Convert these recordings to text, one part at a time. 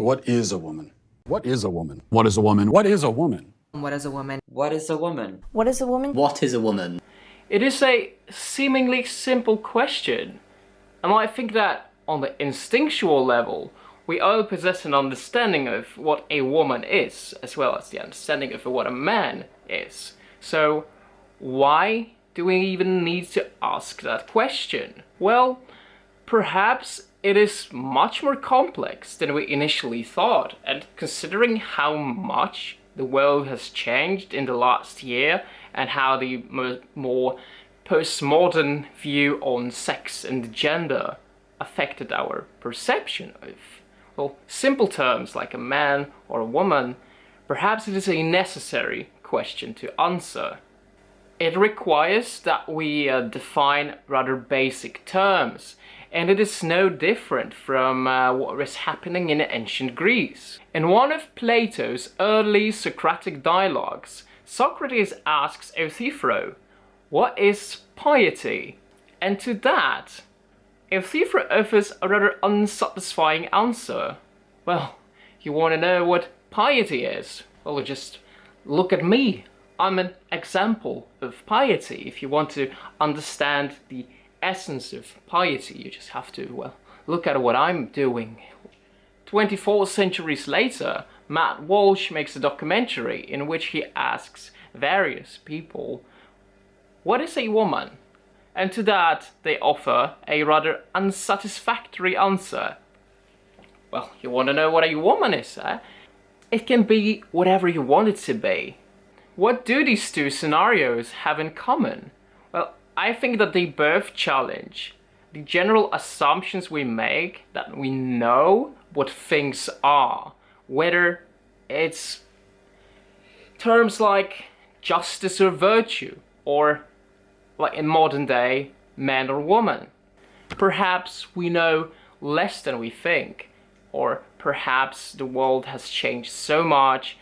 What is a woman? What is a woman? What is a woman? What is a woman? What is a woman? What is a woman? What is a woman? What is a woman? It is a seemingly simple question, and I think that on the instinctual level, we all possess an understanding of what a woman is, as well as the understanding of what a man is. So, why do we even need to ask that question? Well, perhaps it is much more complex than we initially thought, and considering how much the world has changed in the last year and how the more postmodern view on sex and gender affected our perception of, well, simple terms like a man or a woman, perhaps it is a necessary question to answer. It requires that we define rather basic terms, and it is no different from what was happening in ancient Greece. In one of Plato's early Socratic dialogues, Socrates asks Euthyphro, "What is piety?" And to that, Euthyphro offers a rather unsatisfying answer. Well, you want to know what piety is? Well, just look at me. I'm an example of piety. If you want to understand the essence of piety, you just have to, well, look at what I'm doing. 24 centuries later, Matt Walsh makes a documentary in which he asks various people, "What is a woman?" And to that, they offer a rather unsatisfactory answer. Well, you want to know what a woman is, eh? It can be whatever you want it to be. What do these two scenarios have in common? Well, I think that they both challenge the general assumptions we make that we know what things are, whether it's terms like justice or virtue, or like in modern day, man or woman. Perhaps we know less than we think, or perhaps the world has changed so much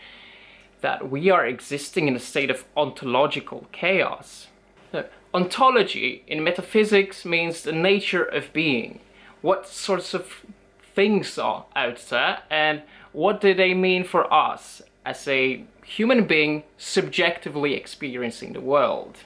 that we are existing in a state of ontological chaos. Now, ontology in metaphysics means the nature of being. What sorts of things are out there, and what do they mean for us as a human being subjectively experiencing the world?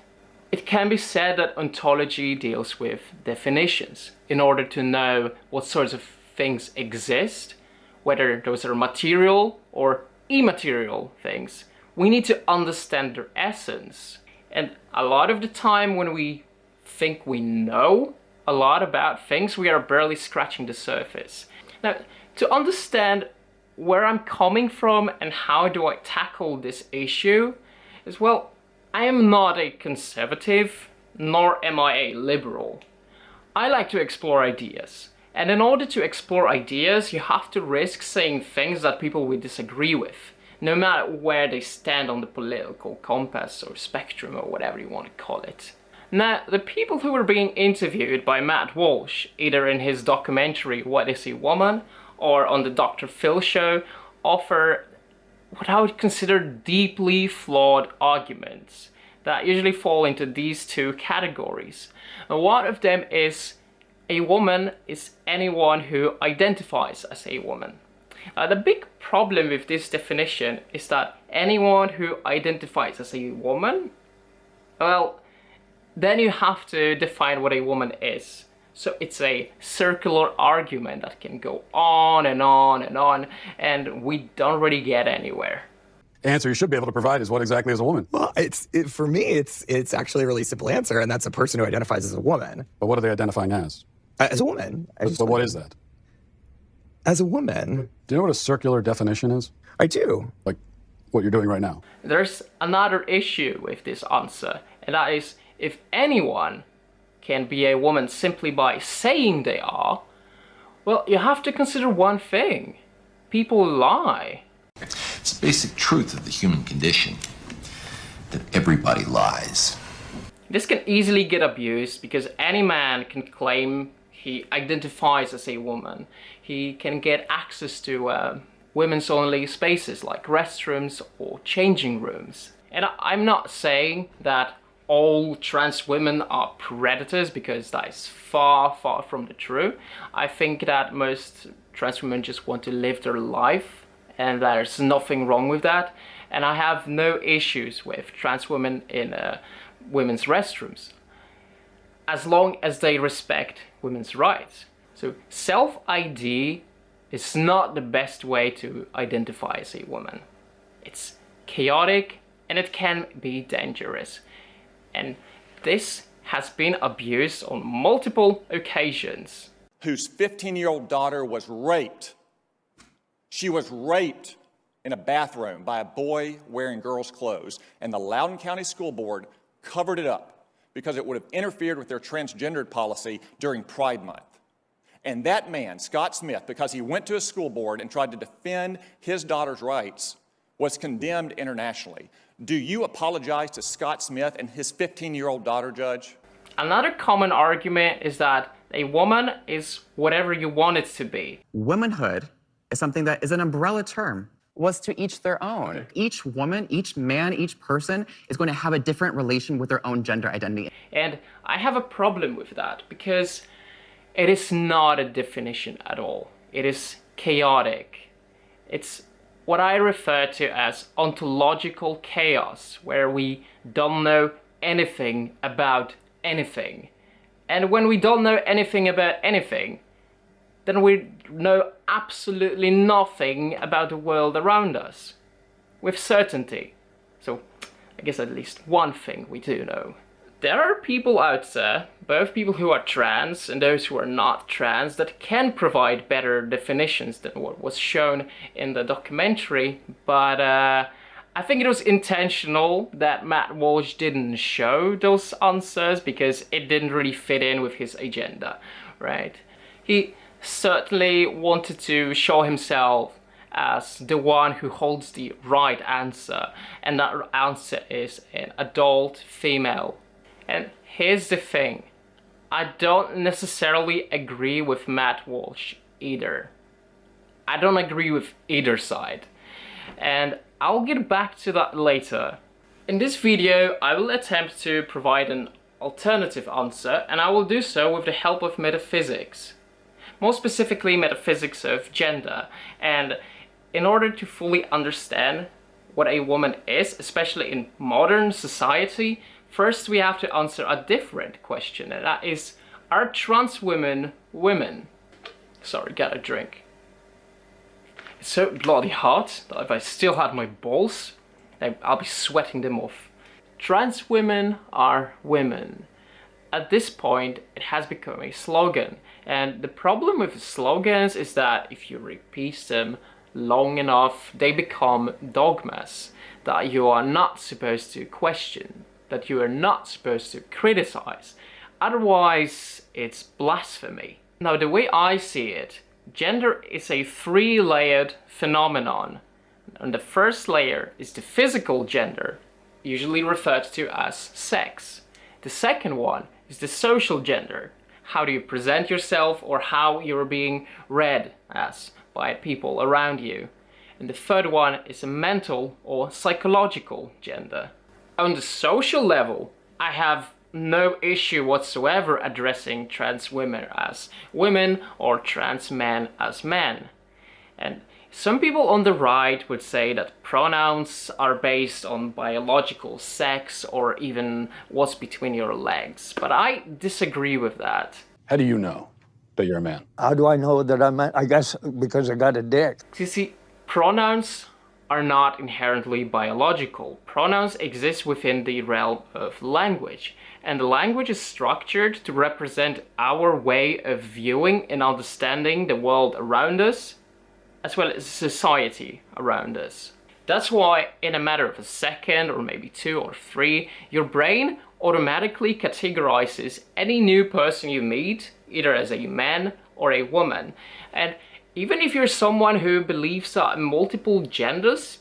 It can be said that ontology deals with definitions in order to know what sorts of things exist, whether those are material or immaterial things. We need to understand their essence. And a lot of the time when we think we know a lot about things, we are barely scratching the surface. Now, to understand where I'm coming from and how do I tackle this issue is, well, I am not a conservative, nor am I a liberal. I like to explore ideas. And in order to explore ideas, you have to risk saying things that people will disagree with, no matter where they stand on the political compass or spectrum or whatever you want to call it. Now, the people who were being interviewed by Matt Walsh, either in his documentary What is a Woman or on the Dr. Phil show, offer what I would consider deeply flawed arguments that usually fall into these two categories. And one of them is a woman is anyone who identifies as a woman. The big problem with this definition is that anyone who identifies as a woman, well, then you have to define what a woman is. So it's a circular argument that can go on and on and on, and we don't really get anywhere. The answer you should be able to provide is what exactly is a woman? Well, for me, it's actually a really simple answer, and that's a person who identifies as a woman. But what are they identifying as? As a woman. But what is that? As a woman. Do you know what a circular definition is? I do. Like what you're doing right now? There's another issue with this answer, and that is if anyone can be a woman simply by saying they are, well, you have to consider one thing. People lie. It's the basic truth of the human condition that everybody lies. This can easily get abused because any man can claim he identifies as a woman. He can get access to women's only spaces like restrooms or changing rooms. And I'm not saying that all trans women are predators, because that is far, far from the truth. I think that most trans women just want to live their life, and there's nothing wrong with that. And I have no issues with trans women in women's restrooms, as long as they respect women's rights. So self-ID is not the best way to identify as a woman. It's chaotic and it can be dangerous. And this has been abused on multiple occasions. Whose 15-year-old daughter was raped. She was raped in a bathroom by a boy wearing girls' clothes, and the Loudoun County School Board covered it up because it would have interfered with their transgendered policy during Pride Month. And that man, Scott Smith, because he went to a school board and tried to defend his daughter's rights, was condemned internationally. Do you apologize to Scott Smith and his 15-year-old daughter, Judge? Another common argument is that a woman is whatever you want it to be. Womanhood is something that is an umbrella term. Was to each their own. Each woman, each man, each person is going to have a different relation with their own gender identity. And I have a problem with that because it is not a definition at all. It is chaotic. It's what I refer to as ontological chaos, where we don't know anything about anything. And when we don't know anything about anything, then we know absolutely nothing about the world around us with certainty. So I guess at least one thing we do know. There are people out there, both people who are trans and those who are not trans, that can provide better definitions than what was shown in the documentary, but I think it was intentional that Matt Walsh didn't show those answers because it didn't really fit in with his agenda, right? He certainly wanted to show himself as the one who holds the right answer, and that answer is an adult female. And here's the thing, I don't necessarily agree with Matt Walsh either. I don't agree with either side, and I'll get back to that later. In this video, I will attempt to provide an alternative answer, and I will do so with the help of metaphysics. More specifically, metaphysics of gender. And in order to fully understand what a woman is, especially in modern society, first we have to answer a different question, and that is, are trans women women? Sorry, got a drink. It's so bloody hot that if I still had my balls, I'll be sweating them off. Trans women are women. At this point, it has become a slogan. And the problem with slogans is that if you repeat them long enough, they become dogmas that you are not supposed to question, that you are not supposed to criticize. Otherwise, it's blasphemy. Now, the way I see it, gender is a three-layered phenomenon. And the first layer is the physical gender, usually referred to as sex. The second one is the social gender. How do you present yourself, or how you're being read as by people around you. And the third one is a mental or psychological gender. On the social level, I have no issue whatsoever addressing trans women as women or trans men as men. And some people on the right would say that pronouns are based on biological sex or even what's between your legs, but I disagree with that. How do you know that you're a man? How do I know that I'm, I guess because I got a dick. You see, pronouns are not inherently biological. Pronouns exist within the realm of language, and the language is structured to represent our way of viewing and understanding the world around us, as well as society around us. That's why in a matter of a second, or maybe 2 or 3, your brain automatically categorizes any new person you meet, either as a man or a woman. And even if you're someone who believes that multiple genders,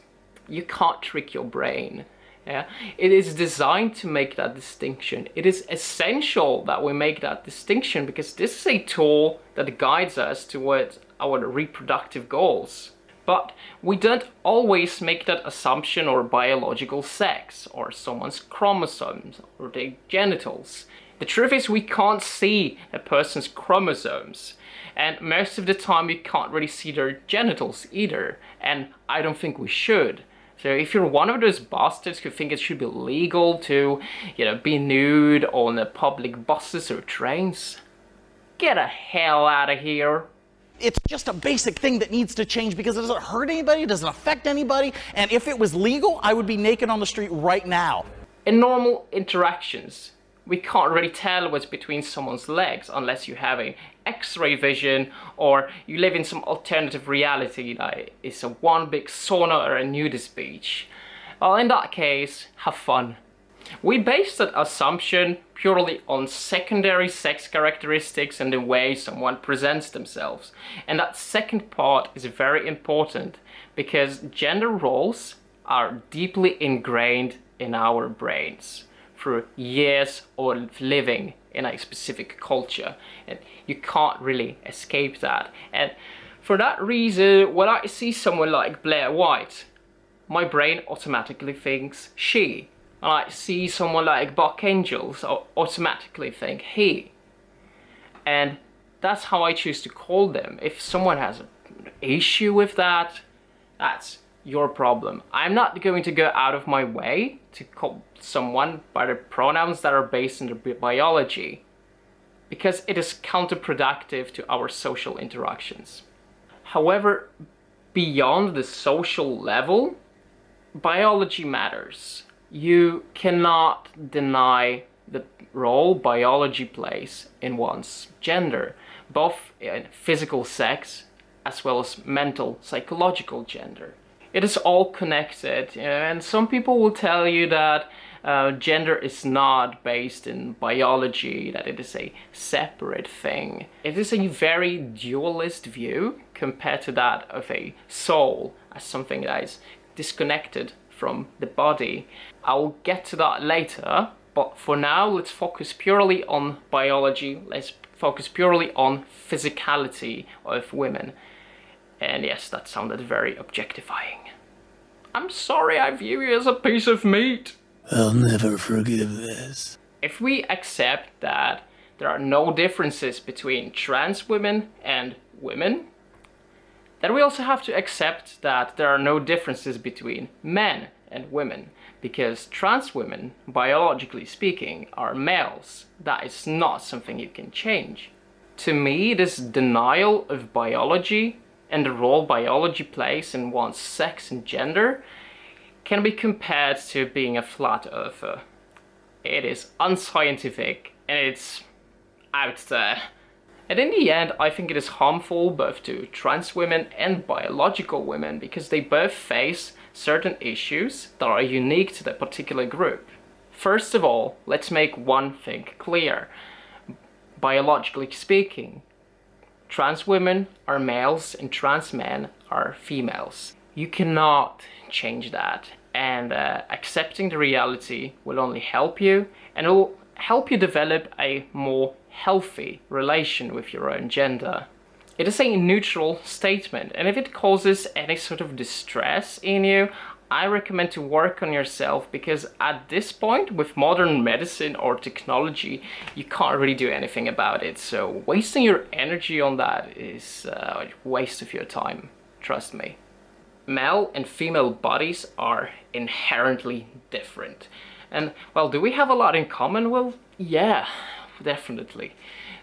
you can't trick your brain. Yeah? It is designed to make that distinction. It is essential that we make that distinction because this is a tool that guides us towards our reproductive goals. But we don't always make that assumption or biological sex, or someone's chromosomes, or their genitals. The truth is we can't see a person's chromosomes, and most of the time we can't really see their genitals either, and I don't think we should. So if you're one of those bastards who think it should be legal to, be nude on the public buses or trains, get the hell out of here. It's just a basic thing that needs to change because it doesn't hurt anybody, it doesn't affect anybody, and if it was legal, I would be naked on the street right now. In normal interactions, we can't really tell what's between someone's legs unless you have a X-ray vision or you live in some alternative reality like it's a one big sauna or a nudist beach. Well, in that case, have fun. We base that assumption purely on secondary sex characteristics and the way someone presents themselves. And that second part is very important because gender roles are deeply ingrained in our brains through years of living in a specific culture, and you can't really escape that. And for that reason, when I see someone like Blair White, my brain automatically thinks she. And I see someone like Buck Angels, I automatically think he. And that's how I choose to call them. If someone has an issue with that, that's your problem. I'm not going to go out of my way to call someone by the pronouns that are based on their biology, because it is counterproductive to our social interactions. However, beyond the social level, biology matters. You cannot deny the role biology plays in one's gender, both in physical sex as well as mental, psychological gender. It is all connected, and some people will tell you that gender is not based in biology, that it is a separate thing. It is a very dualist view compared to that of a soul as something that is disconnected from the body. I'll get to that later, but for now let's focus purely on biology, let's focus purely on physicality of women. And yes, that sounded very objectifying. I'm sorry I view you as a piece of meat. I'll never forgive this. If we accept that there are no differences between trans women and women, then we also have to accept that there are no differences between men and women, because trans women, biologically speaking, are males. That is not something you can change. To me, this denial of biology and the role biology plays in one's sex and gender can be compared to being a flat earther. It is unscientific and it's out there. And in the end, I think it is harmful both to trans women and biological women because they both face certain issues that are unique to that particular group. First of all, let's make one thing clear. Biologically speaking, trans women are males and trans men are females. You cannot change that, and accepting the reality will only help you, and it will help you develop a more healthy relation with your own gender. It is a neutral statement, and if it causes any sort of distress in you, I recommend to work on yourself, because at this point, with modern medicine or technology, you can't really do anything about it. So wasting your energy on that is a waste of your time, trust me. Male and female bodies are inherently different. And, well, do we have a lot in common? Well, yeah, definitely.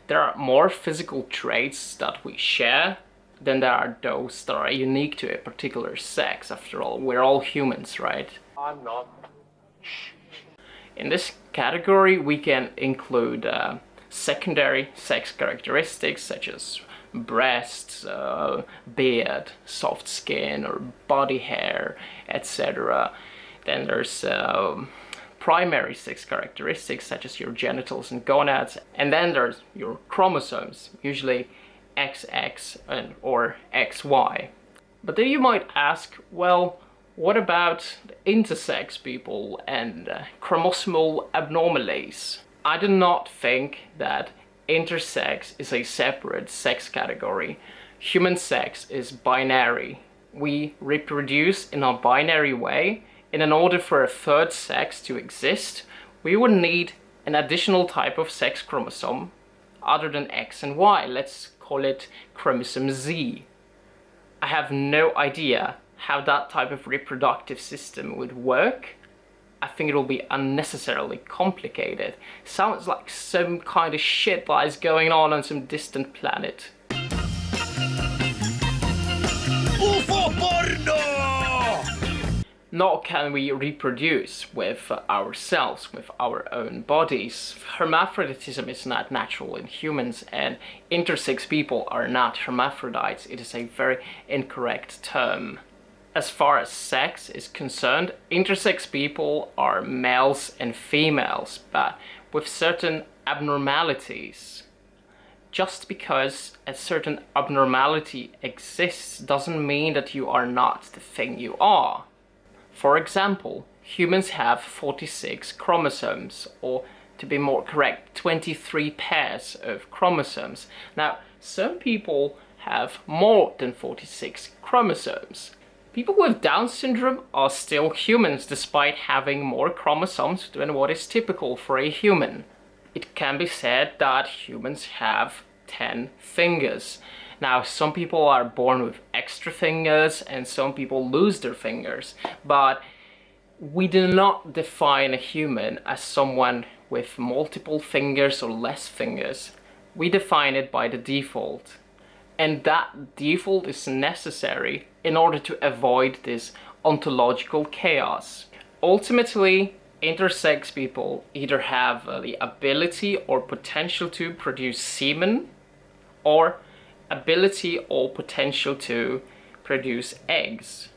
There are more physical traits that we share than there are those that are unique to a particular sex. After all, we're all humans, right? I'm not. In this category, we can include secondary sex characteristics such as breasts, beard, soft skin, or body hair, etc. Then there's primary sex characteristics such as your genitals and gonads, and then there's your chromosomes, usually XX or XY. But then you might ask, well, what about intersex people and chromosomal abnormalities? I do not think that intersex is a separate sex category. Human sex is binary. We reproduce in a binary way, and in order for a third sex to exist, we would need an additional type of sex chromosome other than X and Y. Let's call it chromosome Z. I have no idea how that type of reproductive system would work. I think it will be unnecessarily complicated. Sounds like some kind of shit that is going on some distant planet. UFO porno! Nor can we reproduce with ourselves, with our own bodies. Hermaphroditism is not natural in humans, and intersex people are not hermaphrodites. It is a very incorrect term. As far as sex is concerned, intersex people are males and females, but with certain abnormalities. Just because a certain abnormality exists doesn't mean that you are not the thing you are. For example, humans have 46 chromosomes, or to be more correct, 23 pairs of chromosomes. Now, some people have more than 46 chromosomes. People with Down syndrome are still humans despite having more chromosomes than what is typical for a human. It can be said that humans have 10 fingers. Now, some people are born with extra fingers and some people lose their fingers, but we do not define a human as someone with multiple fingers or less fingers. We define it by the default. And that default is necessary in order to avoid this ontological chaos. Ultimately, intersex people either have the ability or potential to produce semen, or ability or potential to produce eggs,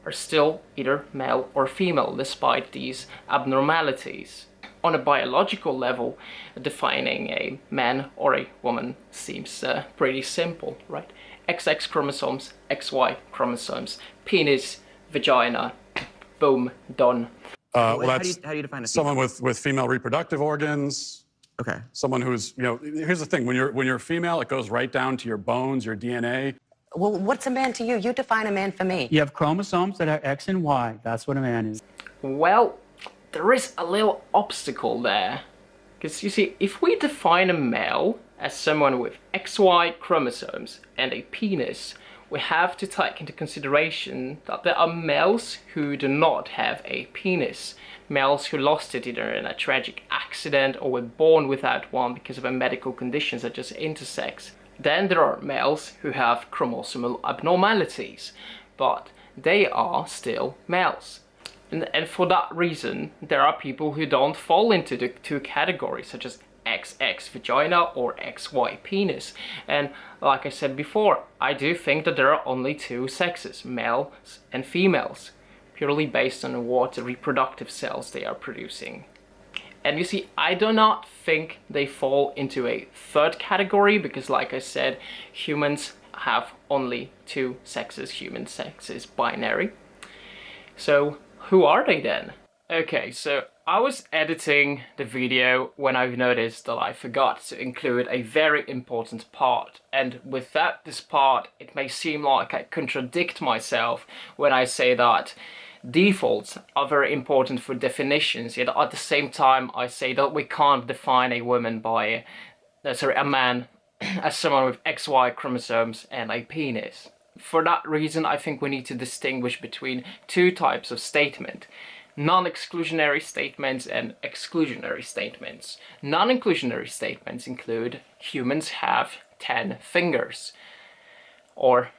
are still either male or female despite these abnormalities. On a biological level, defining a man or a woman seems pretty simple, right? XX chromosomes, XY chromosomes, penis, vagina, boom, done. Well, how that's do you define a someone with female reproductive organs. Okay. Someone who's, here's the thing, when you're female, it goes right down to your bones, your DNA. Well, what's a man to you? You define a man for me. You have chromosomes that are X and Y. That's what a man is. Well, there is a little obstacle there. Because you see, if we define a male as someone with XY chromosomes and a penis, we have to take into consideration that there are males who do not have a penis. Males who lost it either in a tragic accident or were born without one because of a medical condition such as intersex. Then there are males who have chromosomal abnormalities, but they are still males. And for that reason, there are people who don't fall into the two categories, such as XX vagina or XY penis. And like I said before, I do think that there are only two sexes, males and females, purely based on what reproductive cells they are producing. And you see, I do not think they fall into a third category because, like I said, humans have only two sexes. Human sex is binary. So who are they then? Okay, so I was editing the video when I noticed that I forgot to include a very important part. And without this part, it may seem like I contradict myself when I say that defaults are very important for definitions, yet at the same time I say that we can't define a woman by, a man as someone with XY chromosomes and a penis. For that reason, I think we need to distinguish between two types of statement. Non-exclusionary statements and exclusionary statements. Non-inclusionary statements include humans have 10 fingers, or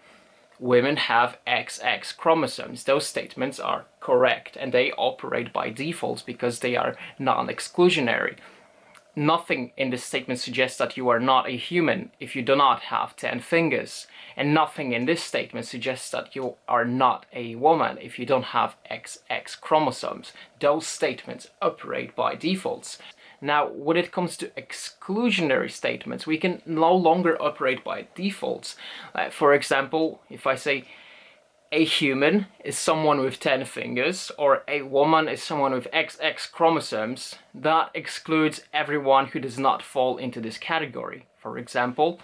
women have XX chromosomes. Those statements are correct and they operate by default because they are non-exclusionary. Nothing in this statement suggests that you are not a human if you do not have 10 fingers. And nothing in this statement suggests that you are not a woman if you don't have XX chromosomes. Those statements operate by defaults. Now, when it comes to exclusionary statements, we can no longer operate by defaults. For example, if I say a human is someone with 10 fingers, or a woman is someone with XX chromosomes, that excludes everyone who does not fall into this category. For example,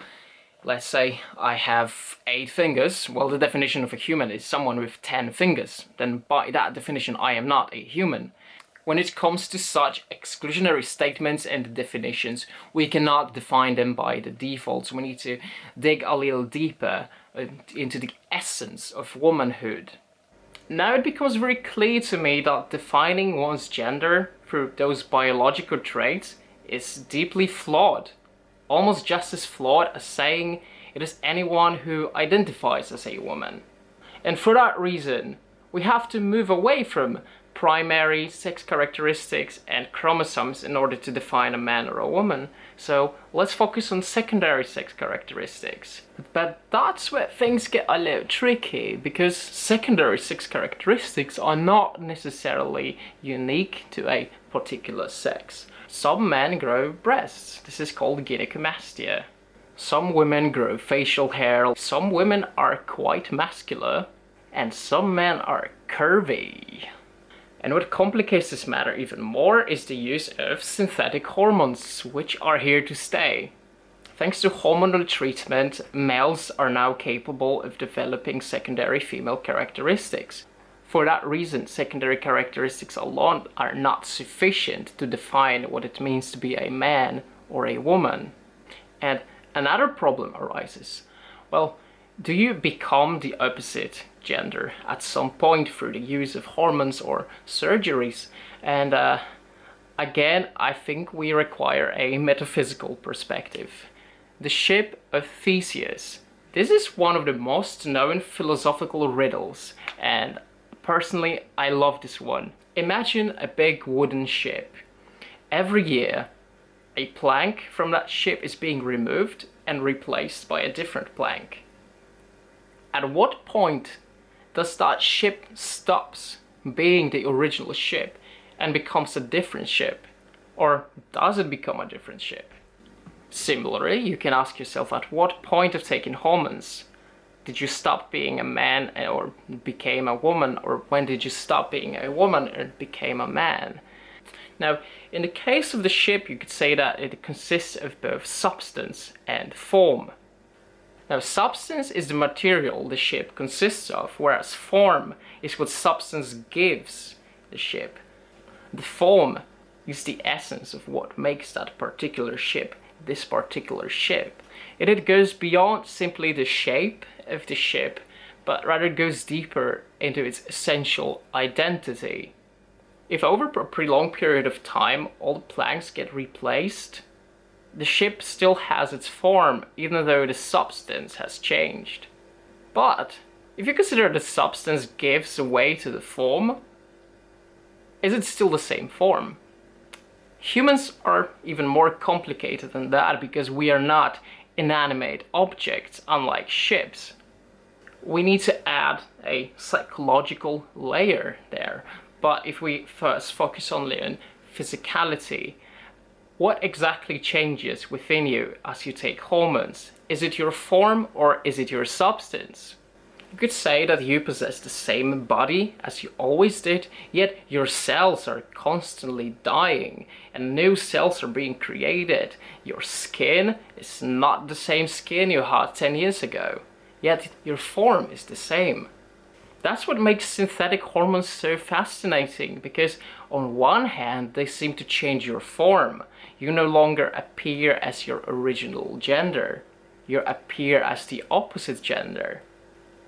let's say I have 8 fingers. Well, the definition of a human is someone with 10 fingers. Then by that definition, I am not a human. When it comes to such exclusionary statements and definitions, we cannot define them by the defaults. We need to dig a little deeper into the essence of womanhood. Now it becomes very clear to me that defining one's gender through those biological traits is deeply flawed. Almost just as flawed as saying it is anyone who identifies as a woman. And for that reason, we have to move away from primary sex characteristics and chromosomes in order to define a man or a woman. So let's focus on secondary sex characteristics. But that's where things get a little tricky, because secondary sex characteristics are not necessarily unique to a particular sex. Some men grow breasts. This is called gynecomastia. Some women grow facial hair. Some women are quite muscular. And some men are curvy. And what complicates this matter even more is the use of synthetic hormones, which are here to stay. Thanks to hormonal treatment, males are now capable of developing secondary female characteristics. For that reason, secondary characteristics alone are not sufficient to define what it means to be a man or a woman. And another problem arises. Well, do you become the opposite gender at some point through the use of hormones or surgeries? And again, I think we require a metaphysical perspective. The Ship of Theseus. This is one of the most known philosophical riddles, and personally, I love this one. Imagine a big wooden ship. Every year, a plank from that ship is being removed and replaced by a different plank. At what point does that ship stops being the original ship and becomes a different ship? Or does it become a different ship? Similarly, you can ask yourself, at what point of taking hormones did you stop being a man or became a woman? Or when did you stop being a woman and became a man? Now, in the case of the ship, you could say that it consists of both substance and form. Now, substance is the material the ship consists of, whereas form is what substance gives the ship. The form is the essence of what makes that particular ship this particular ship. And it goes beyond simply the shape of the ship, but rather goes deeper into its essential identity. If over a pretty long period of time all the planks get replaced, the ship still has its form, even though the substance has changed. But if you consider the substance gives way to the form, is it still the same form? Humans are even more complicated than that, because we are not inanimate objects, unlike ships. We need to add a psychological layer there. But if we first focus only on physicality, what exactly changes within you as you take hormones? Is it your form or is it your substance? You could say that you possess the same body as you always did, yet your cells are constantly dying and new cells are being created. Your skin is not the same skin you had 10 years ago, yet your form is the same. That's what makes synthetic hormones so fascinating, because on one hand they seem to change your form. You no longer appear as your original gender. You appear as the opposite gender.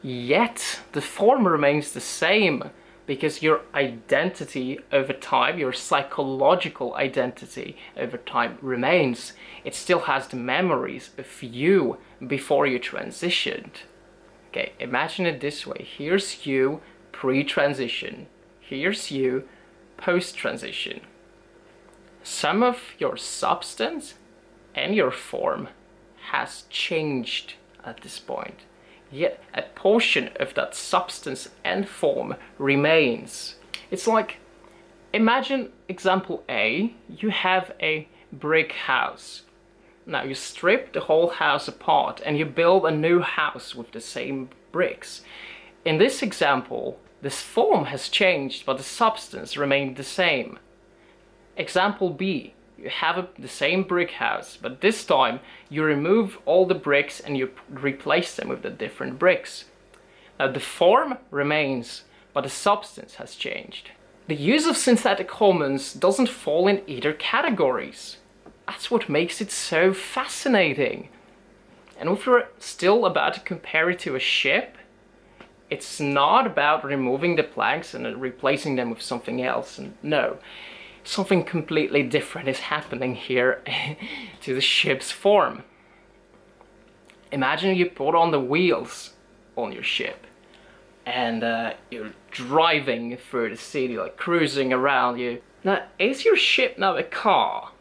Yet the form remains the same, because your identity over time, your psychological identity over time remains. It still has the memories of you before you transitioned. Okay, imagine it this way. Here's you pre-transition. Here's you post-transition. Some of your substance and your form has changed at this point. Yet a portion of that substance and form remains. It's like, imagine example A, you have a brick house. Now you strip the whole house apart and you build a new house with the same bricks. In this example, this form has changed, but the substance remained the same. Example B, you have the same brick house, but this time you remove all the bricks and you replace them with the different bricks. Now the form remains, but the substance has changed. The use of synthetic hormones doesn't fall in either categories. That's what makes it so fascinating. And if we're still about to compare it to a ship, it's not about removing the planks and replacing them with something else. And no, something completely different is happening here to the ship's form. Imagine you put on the wheels on your ship and you're driving through the city, like cruising around you. Now, is your ship now a car?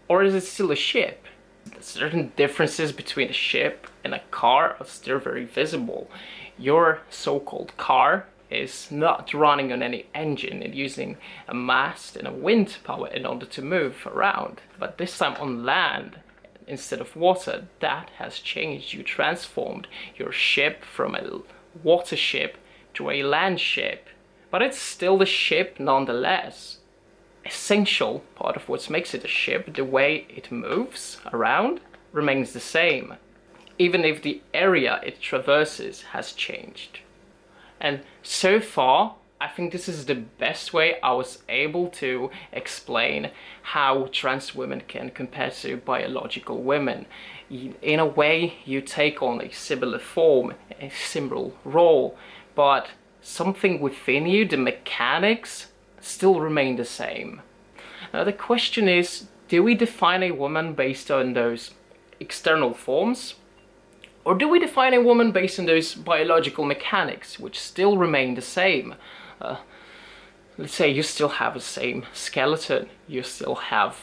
Or is it still a ship? Certain differences between a ship and a car are still very visible. Your so-called car is not running on any engine and using a mast and a wind power in order to move around. But this time on land, instead of water, that has changed. You transformed your ship from a water ship to a land ship. But it's still the ship nonetheless. Essential part of what makes it a ship, the way it moves around, remains the same, even if the area it traverses has changed. And so far, I think this is the best way I was able to explain how trans women can compare to biological women. In a way, you take on a similar form, a similar role, but something within you, the mechanics, still remain the same. Now the question is, do we define a woman based on those external forms? Or do we define a woman based on those biological mechanics, which still remain the same? Let's say you still have the same skeleton, you still have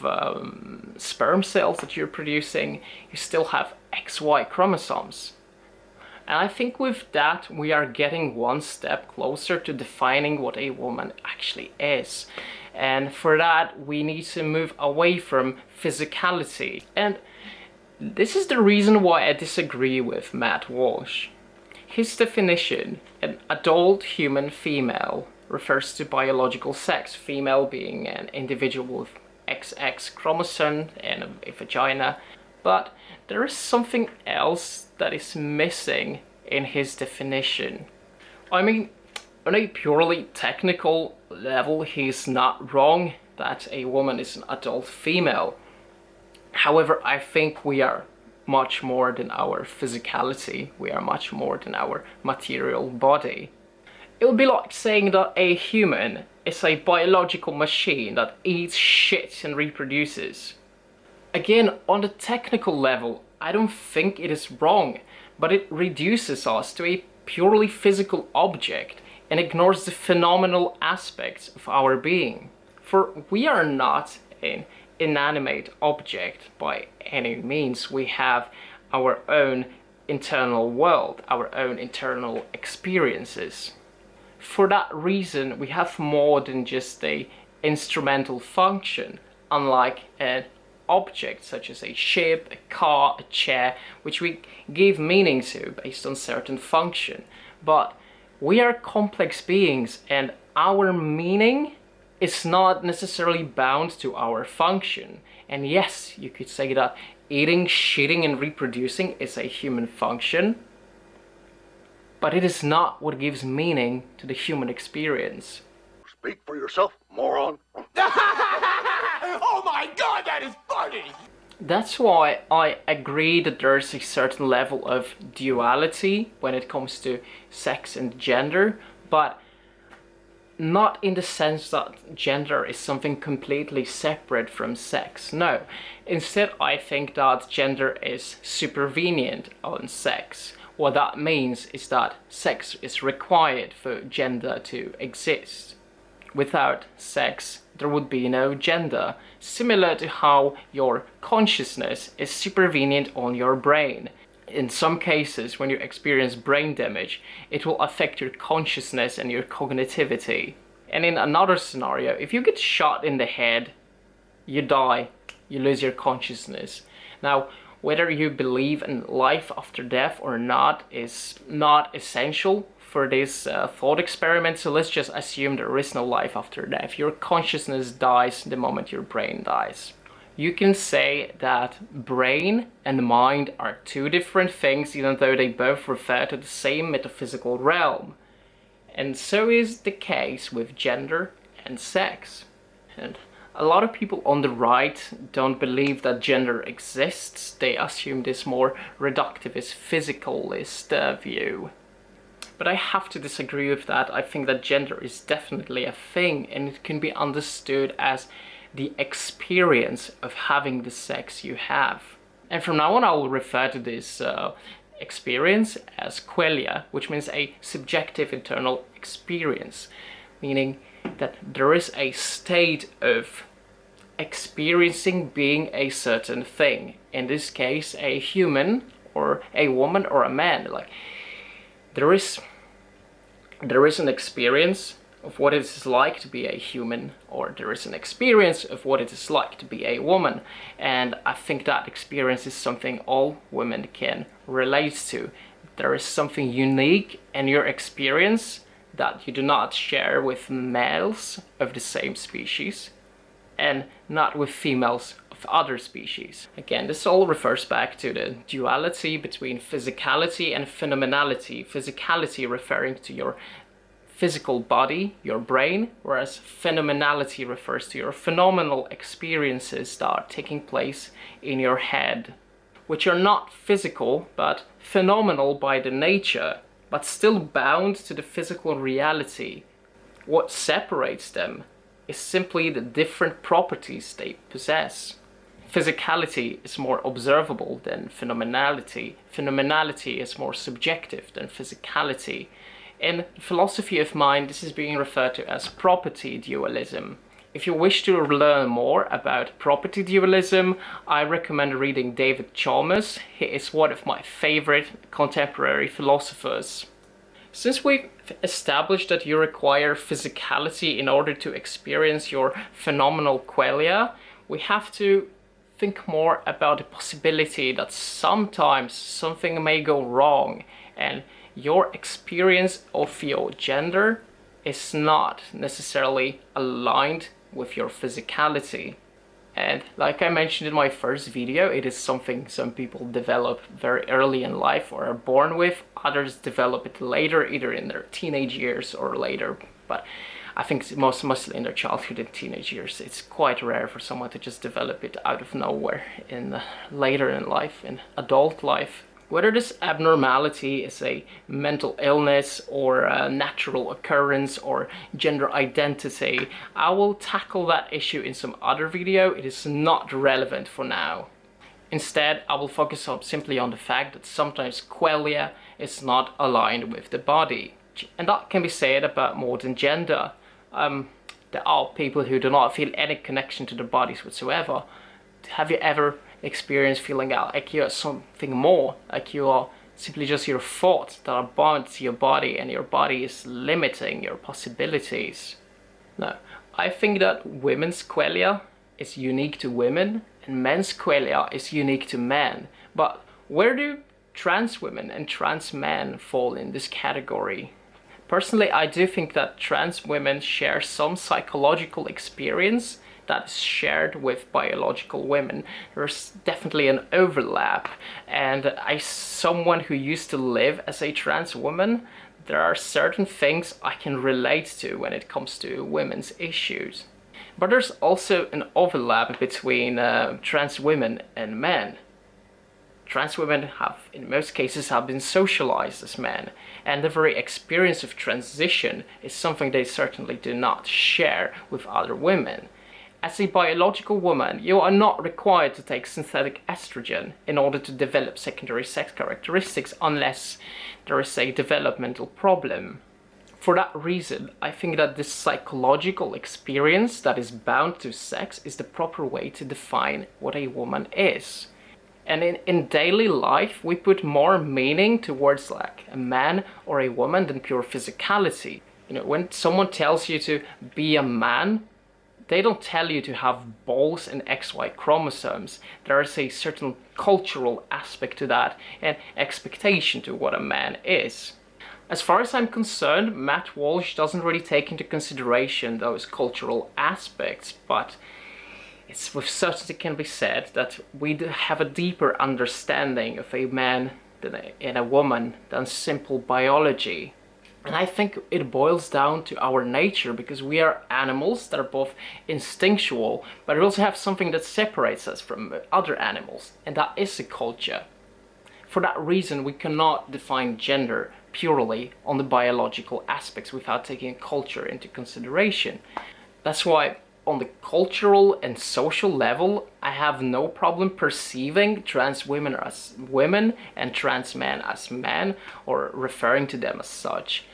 sperm cells that you're producing, you still have XY chromosomes. And I think with that we are getting one step closer to defining what a woman actually is. And for that we need to move away from physicality. And this is the reason why I disagree with Matt Walsh. His definition, an adult human female, refers to biological sex, female being an individual with XX chromosome and a vagina. But there is something else that is missing in his definition. I mean, on a purely technical level, he's not wrong that a woman is an adult female. However, I think we are much more than our physicality. We are much more than our material body. It would be like saying that a human is a biological machine that eats shit and reproduces. Again, on the technical level, I don't think it is wrong, but it reduces us to a purely physical object and ignores the phenomenal aspects of our being. For we are not an inanimate object by any means. We have our own internal world, our own internal experiences. For that reason, we have more than just an instrumental function, unlike an object such as a ship, a car, a chair, which we give meaning to based on certain function. But we are complex beings and our meaning is not necessarily bound to our function. And yes, you could say that eating, shitting and reproducing is a human function, but it is not what gives meaning to the human experience. Speak for yourself, moron. Oh my god, that is funny! That's why I agree that there's a certain level of duality when it comes to sex and gender, but not in the sense that gender is something completely separate from sex. No. Instead, I think that gender is supervenient on sex. What that means is that sex is required for gender to exist. Without sex, there would be no gender, similar to how your consciousness is supervenient on your brain. In some cases, when you experience brain damage, it will affect your consciousness and your cognitivity. And in another scenario, if you get shot in the head, you die, you lose your consciousness. Now, whether you believe in life after death or not is not essential for this thought experiment, so let's just assume there is no life after death. Your consciousness dies the moment your brain dies. You can say that brain and mind are two different things, even though they both refer to the same metaphysical realm. And so is the case with gender and sex. And a lot of people on the right don't believe that gender exists. They assume this more reductivist, physicalist view. But I have to disagree with that. I think that gender is definitely a thing, and it can be understood as the experience of having the sex you have. And from now on I will refer to this experience as Qualia, which means a subjective internal experience, meaning that there is a state of experiencing being a certain thing. In this case, a human or a woman or a man. Like there is an experience of what it is like to be a human, or there is an experience of what it is like to be a woman. And I think that experience is something all women can relate to. There is something unique in your experience that you do not share with males of the same species and not with females of other species. Again, this all refers back to the duality between physicality and phenomenality. Physicality referring to your physical body, your brain, whereas phenomenality refers to your phenomenal experiences that are taking place in your head, which are not physical but phenomenal by the nature, but still bound to the physical reality. What separates them is simply the different properties they possess. Physicality is more observable than phenomenality. Phenomenality is more subjective than physicality. In philosophy of mind, this is being referred to as property dualism. If you wish to learn more about property dualism, I recommend reading David Chalmers. He is one of my favorite contemporary philosophers. Since we've established that you require physicality in order to experience your phenomenal qualia, we have to think more about the possibility that sometimes something may go wrong and your experience of your gender is not necessarily aligned with your physicality. And like I mentioned in my first video, it is something some people develop very early in life or are born with. Others develop it later, either in their teenage years or later. But I think it's mostly in their childhood and teenage years. It's quite rare for someone to just develop it out of nowhere later in life, in adult life. Whether this abnormality is a mental illness or a natural occurrence or gender identity, I will tackle that issue in some other video. It is not relevant for now. Instead, I will focus simply on the fact that sometimes qualia is not aligned with the body. And that can be said about more than gender. There are people who do not feel any connection to their bodies whatsoever. Have you ever experienced feeling like you are something more, like you are simply just your thoughts that are bound to your body and your body is limiting your possibilities? No, I think that women's qualia is unique to women and men's qualia is unique to men. But where do trans women and trans men fall in this category? Personally, I do think that trans women share some psychological experience that is shared with biological women. There's definitely an overlap, and as someone who used to live as a trans woman, there are certain things I can relate to when it comes to women's issues. But there's also an overlap between trans women and men. Trans women in most cases, have been socialized as men, and the very experience of transition is something they certainly do not share with other women. As a biological woman, you are not required to take synthetic estrogen in order to develop secondary sex characteristics unless there is a developmental problem. For that reason, I think that this psychological experience that is bound to sex is the proper way to define what a woman is. And in daily life, we put more meaning towards like a man or a woman than pure physicality. You know, when someone tells you to be a man, they don't tell you to have balls and XY chromosomes. There is a certain cultural aspect to that and expectation to what a man is. As far as I'm concerned, Matt Walsh doesn't really take into consideration those cultural aspects, but it's with certainty can be said that we have a deeper understanding of a man and a woman than simple biology. And I think it boils down to our nature, because we are animals that are both instinctual, but we also have something that separates us from other animals, and that is a culture. For that reason, we cannot define gender purely on the biological aspects without taking culture into consideration. That's why on the cultural and social level, I have no problem perceiving trans women as women and trans men as men, or referring to them as such.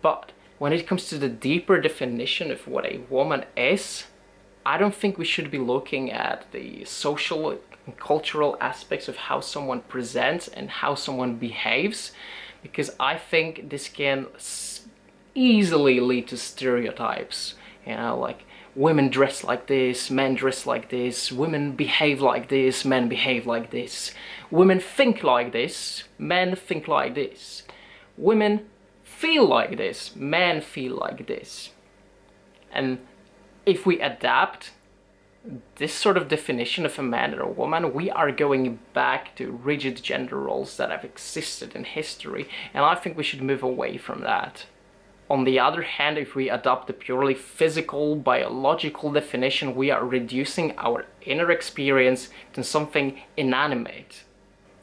But when it comes to the deeper definition of what a woman is, I don't think we should be looking at the social and cultural aspects of how someone presents and how someone behaves, because I think this can easily lead to stereotypes. You know, like women dress like this, men dress like this, women behave like this, men behave like this, women think like this, men think like this, women feel like this, men feel like this. And if we adapt this sort of definition of a man or a woman, we are going back to rigid gender roles that have existed in history, and I think we should move away from that. On the other hand, if we adopt the purely physical, biological definition, we are reducing our inner experience to something inanimate.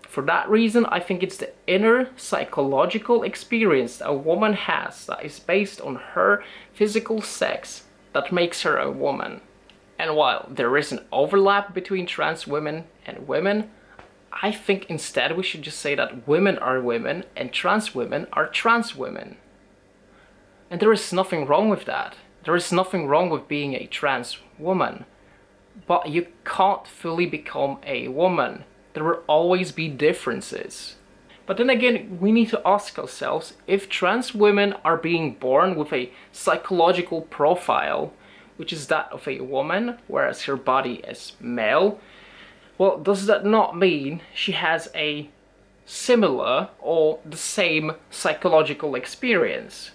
For that reason, I think it's the inner psychological experience that a woman has that is based on her physical sex that makes her a woman. And while there is an overlap between trans women and women, I think instead we should just say that women are women and trans women are trans women. And there is nothing wrong with that. There is nothing wrong with being a trans woman. But you can't fully become a woman. There will always be differences. But then again, we need to ask ourselves, if trans women are being born with a psychological profile, which is that of a woman, whereas her body is male, well, does that not mean she has a similar or the same psychological experience?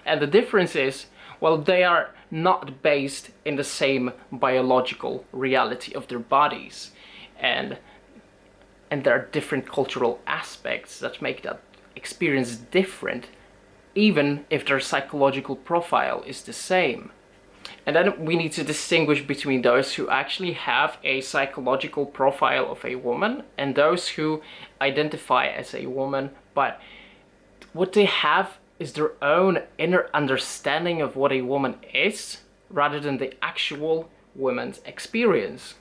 And the difference is, well, they are not based in the same biological reality of their bodies. And there are different cultural aspects that make that experience different, even if their psychological profile is the same. And then we need to distinguish between those who actually have a psychological profile of a woman and those who identify as a woman, but what they have is their own inner understanding of what a woman is, rather than the actual woman's experience.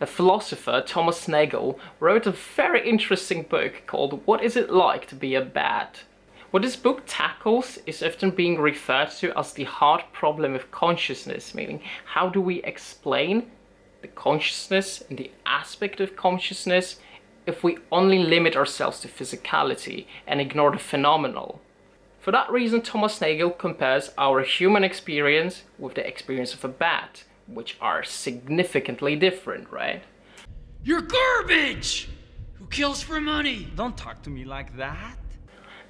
A philosopher, Thomas Nagel, wrote a very interesting book called What Is It Like to Be a Bat? What this book tackles is often being referred to as the hard problem of consciousness, meaning how do we explain the consciousness and the aspect of consciousness if we only limit ourselves to physicality and ignore the phenomenal. For that reason, Thomas Nagel compares our human experience with the experience of a bat, which are significantly different, right? You're garbage! Who kills for money? Don't talk to me like that.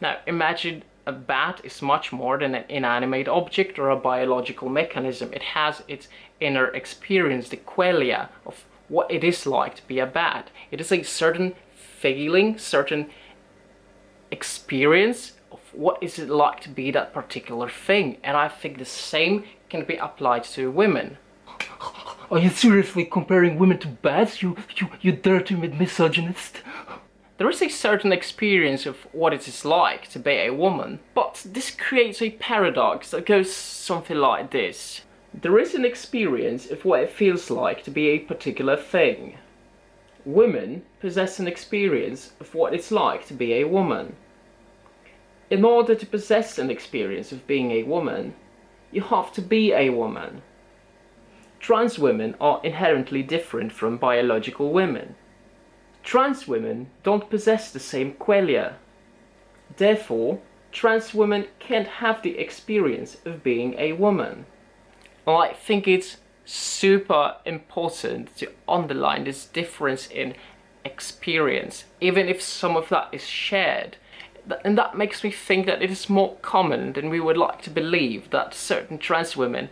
Now, imagine a bat is much more than an inanimate object or a biological mechanism. It has its inner experience, the qualia of what it is like to be a bat. It is a certain feeling, certain experience of what is it like to be that particular thing. And I think the same can be applied to women. Are you seriously comparing women to bats, you dirty misogynist? There is a certain experience of what it is like to be a woman, but this creates a paradox that goes something like this. There is an experience of what it feels like to be a particular thing. Women possess an experience of what it's like to be a woman. In order to possess an experience of being a woman, you have to be a woman. Trans women are inherently different from biological women. Trans women don't possess the same qualia. Therefore, trans women can't have the experience of being a woman. I think it's super important to underline this difference in experience, even if some of that is shared. And that makes me think that it is more common than we would like to believe, that certain trans women,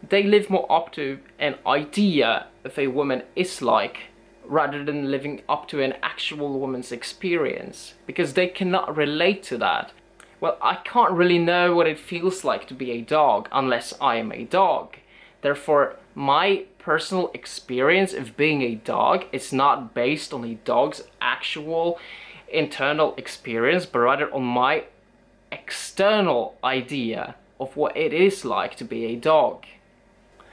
they live more up to an idea of a woman is like, rather than living up to an actual woman's experience, because they cannot relate to that. well, I can't really know what it feels like to be a dog unless I am a dog. Therefore, my personal experience of being a dog is not based on a dog's actual internal experience, but rather on my external idea of what it is like to be a dog.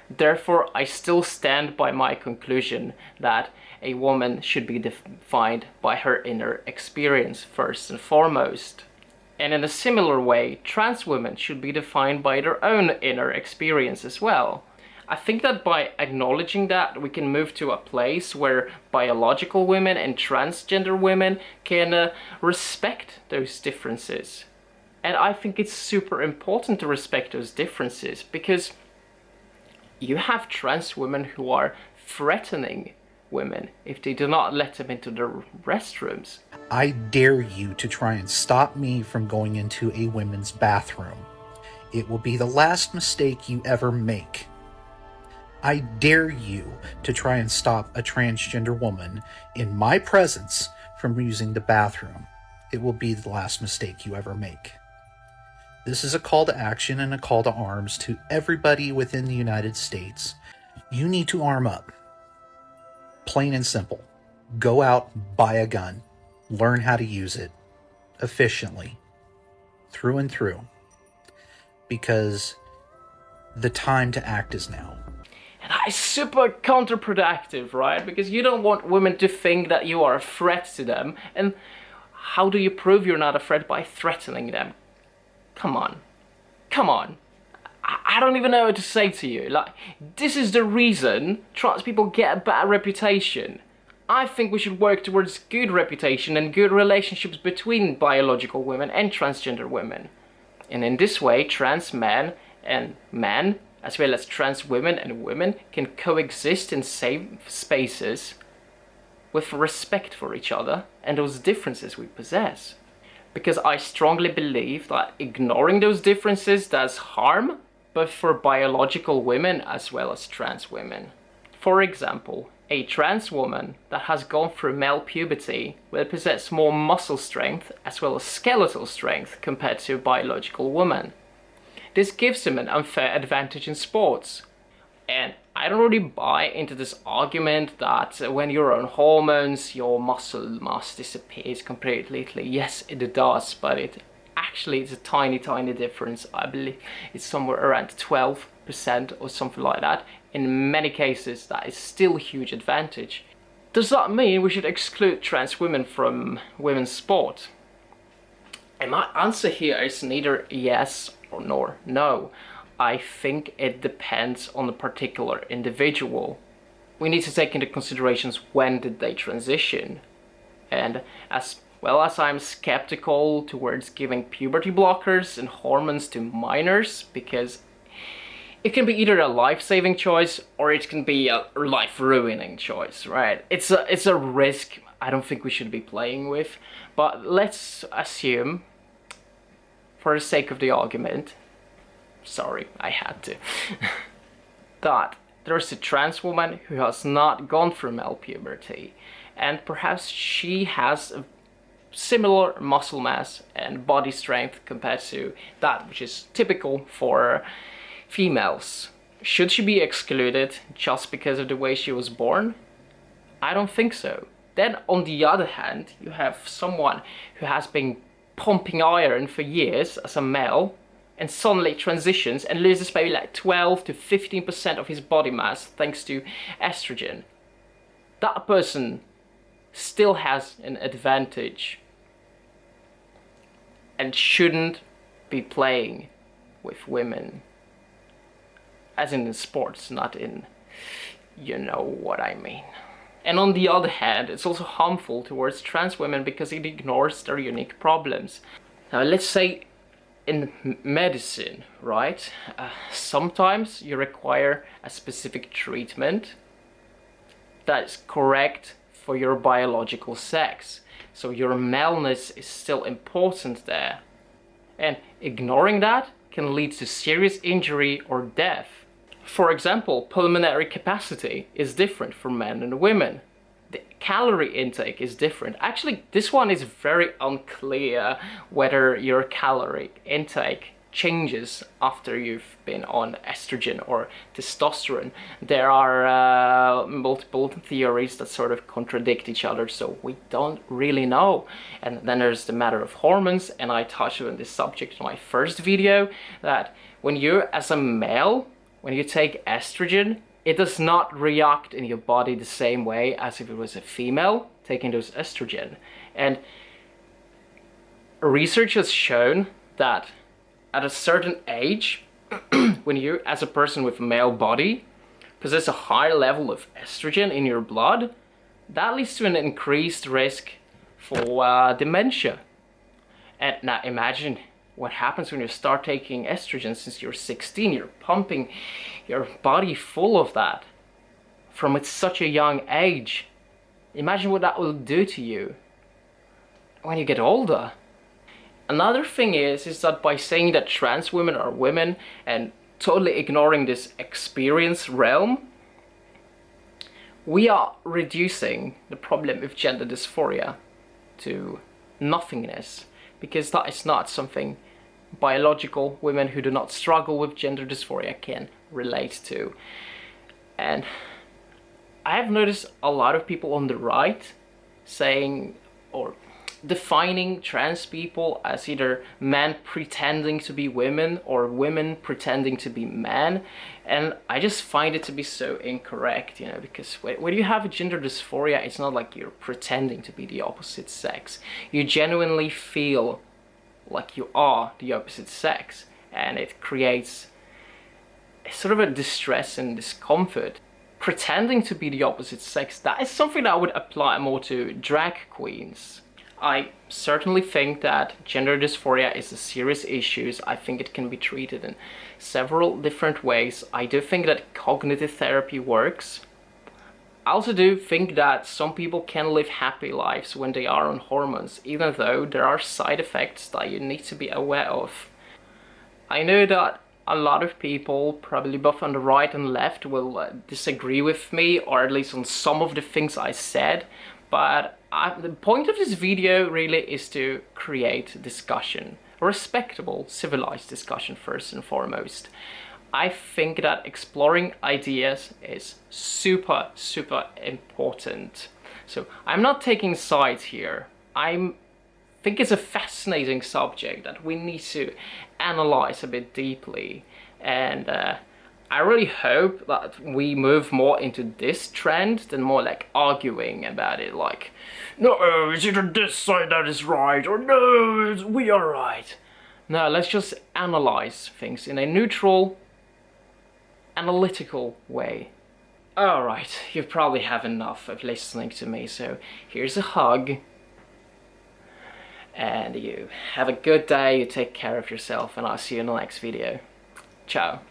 Therefore, I still stand by my conclusion that a woman should be defined by her inner experience first and foremost. And in a similar way, trans women should be defined by their own inner experience as well. I think that by acknowledging that, we can move to a place where biological women and transgender women can respect those differences. And I think it's super important to respect those differences, because you have trans women who are threatening women if they do not let them into their restrooms. I dare you to try and stop me from going into a women's bathroom. It will be the last mistake you ever make. I dare you to try and stop a transgender woman in my presence from using the bathroom. It will be the last mistake you ever make. This is a call to action and a call to arms to everybody within the United States. You need to arm up. Plain and simple. Go out, buy a gun. Learn how to use it efficiently, through and through. Because the time to act is now. And that is super counterproductive, right? Because you don't want women to think that you are a threat to them. And how do you prove you're not a threat? By threatening them. Come on. Come on. I don't even know what to say to you. Like, this is the reason trans people get a bad reputation. I think we should work towards good reputation and good relationships between biological women and transgender women. And in this way, trans men and men, as well as trans women and women, can coexist in safe spaces with respect for each other and those differences we possess. Because I strongly believe that ignoring those differences does harm, both for biological women as well as trans women. For example, a trans woman that has gone through male puberty will possess more muscle strength as well as skeletal strength compared to a biological woman. This gives them an unfair advantage in sports. And I don't really buy into this argument that when you're on hormones, your muscle mass disappears completely. Yes, it does, but it actually is a tiny difference. I believe it's somewhere around 12% or something like that. In many cases, that is still a huge advantage. Does that mean we should exclude trans women from women's sport? And my answer here is neither yes nor no. I think it depends on the particular individual. We need to take into considerations when did they transition. And as well as I'm skeptical towards giving puberty blockers and hormones to minors, because it can be either a life-saving choice or it can be a life-ruining choice, right? It's a risk I don't think we should be playing with. But let's assume, for the sake of the argument, sorry, I had to, that there's a trans woman who has not gone through male puberty, and perhaps she has a similar muscle mass and body strength compared to that which is typical for females. Should she be excluded just because of the way she was born? I don't think so. Then on the other hand, you have someone who has been pumping iron for years as a male and suddenly transitions and loses maybe like 12 to 15% of his body mass thanks to estrogen. That person still has an advantage and shouldn't be playing with women. As in sports, not in, you know what I mean. And on the other hand, it's also harmful towards trans women because it ignores their unique problems. Now let's say in medicine, right? Sometimes you require a specific treatment that is correct for your biological sex. So your maleness is still important there. And ignoring that can lead to serious injury or death. For example, pulmonary capacity is different for men and women. the calorie intake is different. Actually, this one is very unclear whether your calorie intake changes after you've been on estrogen or testosterone. There are multiple theories that sort of contradict each other, so we don't really know. And then there's the matter of hormones, and I touched on this subject in my first video, that when you, as a male, when you take estrogen, it does not react in your body the same way as if it was a female taking those estrogen. And research has shown that at a certain age, when you, as a person with a male body, possess a higher level of estrogen in your blood, that leads to an increased risk for dementia. And now imagine what happens when you start taking estrogen since you're 16. You're pumping your body full of that from such a young age. Imagine what that will do to you when you get older. Another thing is that by saying that trans women are women and totally ignoring this experience realm, we are reducing the problem of gender dysphoria to nothingness, because that is not something biological women who do not struggle with gender dysphoria can relate to. And I have noticed a lot of people on the right saying or defining trans people as either men pretending to be women or women pretending to be men, and I just find it to be so incorrect, you know, because when you have gender dysphoria, it's not like you're pretending to be the opposite sex. You genuinely feel like you are the opposite sex, and it creates sort of a distress and discomfort. Pretending to be the opposite sex, that is something that I would apply more to drag queens. I certainly think that gender dysphoria is a serious issue. I think it can be treated in several different ways. I do think that cognitive therapy works. I also do think that some people can live happy lives when they are on hormones, even though there are side effects that you need to be aware of. I know that a lot of people, probably both on the right and left, will disagree with me, or at least on some of the things I said, but the point of this video really is to create discussion, a respectable, civilized discussion first and foremost. I think that exploring ideas is super, super important. So I'm not taking sides here. I think it's a fascinating subject that we need to analyze a bit deeply, and I really hope that we move more into this trend than more like arguing about it, like, no, it's either this side that is right, or no, we are right. No, let's just analyze things in a neutral, analytical way. Alright, you probably have enough of listening to me, so here's a hug. And you have a good day, you take care of yourself, and I'll see you in the next video. Ciao.